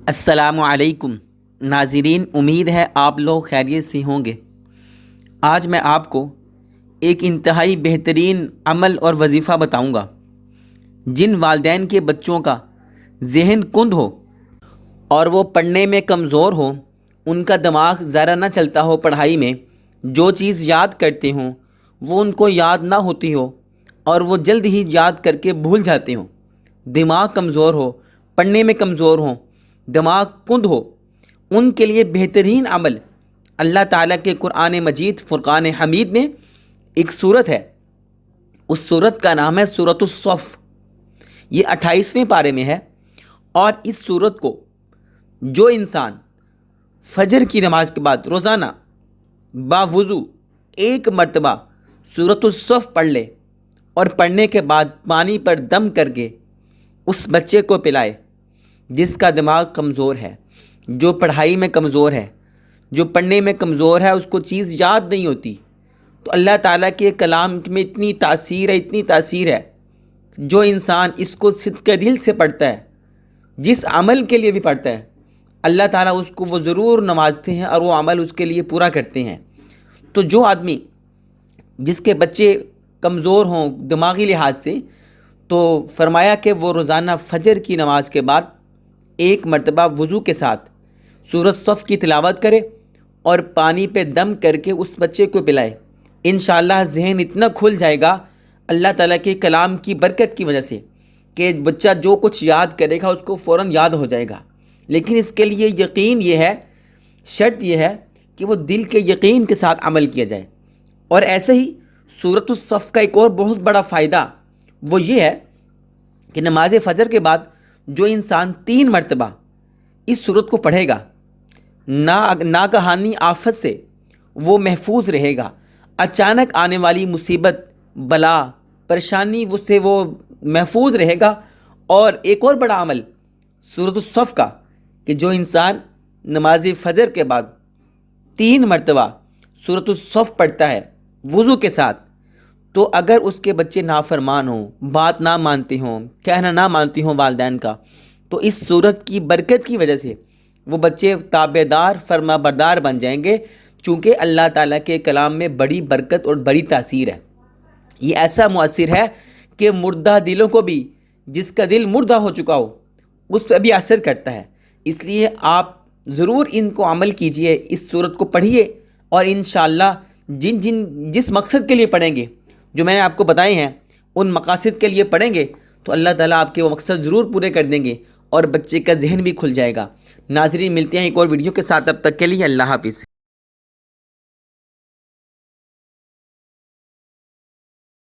السلام علیکم ناظرین، امید ہے آپ لوگ خیریت سے ہوں گے۔ آج میں آپ کو ایک انتہائی بہترین عمل اور وظیفہ بتاؤں گا۔ جن والدین کے بچوں کا ذہن کند ہو اور وہ پڑھنے میں کمزور ہو، ان کا دماغ ذرا نہ چلتا ہو پڑھائی میں، جو چیز یاد کرتے ہوں وہ ان کو یاد نہ ہوتی ہو اور وہ جلد ہی یاد کر کے بھول جاتے ہوں، دماغ کمزور ہو، پڑھنے میں کمزور ہوں، دماغ کند ہو، ان کے لیے بہترین عمل اللہ تعالیٰ کے قرآن مجید فرقان حمید میں ایک صورت ہے۔ اس صورت کا نام ہے سورۃ الصف۔ یہ 28ویں پارے میں ہے، اور اس صورت کو جو انسان فجر کی نماز کے بعد روزانہ باوضو ایک مرتبہ سورۃ الصف پڑھ لے اور پڑھنے کے بعد پانی پر دم کر کے اس بچے کو پلائے جس کا دماغ کمزور ہے، جو پڑھائی میں کمزور ہے، جو پڑھنے میں کمزور ہے، اس کو چیز یاد نہیں ہوتی، تو اللہ تعالیٰ کے کلام میں اتنی تاثیر ہے، جو انسان اس کو صدقِ دل سے پڑھتا ہے، جس عمل کے لیے بھی پڑھتا ہے، اللہ تعالیٰ اس کو وہ ضرور نوازتے ہیں اور وہ عمل اس کے لیے پورا کرتے ہیں۔ تو جو آدمی جس کے بچے کمزور ہوں دماغی لحاظ سے، تو فرمایا کہ وہ روزانہ فجر کی نماز کے بعد ایک مرتبہ وضو کے ساتھ سورۃ صف کی تلاوت کرے اور پانی پہ دم کر کے اس بچے کو پلائے۔ انشاءاللہ ذہن اتنا کھل جائے گا اللہ تعالیٰ کے کلام کی برکت کی وجہ سے کہ بچہ جو کچھ یاد کرے گا اس کو فوراً یاد ہو جائے گا۔ لیکن اس کے لیے یقین یہ ہے، شرط یہ ہے کہ وہ دل کے یقین کے ساتھ عمل کیا جائے۔ اور ایسے ہی سورۃ الصف کا ایک اور بہت بڑا فائدہ وہ یہ ہے کہ نماز فجر کے بعد جو انسان 3 مرتبہ اس سورت کو پڑھے گا، ناگہانی آفت سے وہ محفوظ رہے گا، اچانک آنے والی مصیبت، بلا، پریشانی سے وہ محفوظ رہے گا۔ اور ایک اور بڑا عمل سورۃ الصف کا کہ جو انسان نماز فجر کے بعد 3 مرتبہ سورۃ الصف پڑھتا ہے وضو کے ساتھ، تو اگر اس کے بچے نافرمان ہوں، بات نہ مانتے ہوں، کہنا نہ مانتی ہوں والدین کا، تو اس صورت کی برکت کی وجہ سے وہ بچے تابعدار، فرما بردار بن جائیں گے، چونکہ اللہ تعالیٰ کے کلام میں بڑی برکت اور بڑی تاثیر ہے۔ یہ ایسا مؤثر ہے کہ مردہ دلوں کو بھی، جس کا دل مردہ ہو چکا ہو، اس پہ بھی اثر کرتا ہے۔ اس لیے آپ ضرور ان کو عمل کیجئے، اس صورت کو پڑھیے، اور انشاءاللہ جس مقصد کے لیے پڑھیں گے جو میں نے آپ کو بتائے ہیں، ان مقاصد کے لیے پڑھیں گے تو اللہ تعالیٰ آپ کے وہ مقصد ضرور پورے کر دیں گے اور بچے کا ذہن بھی کھل جائے گا۔ ناظرین، ملتے ہیں ایک اور ویڈیو کے ساتھ، تب تک کے لیے اللہ حافظ۔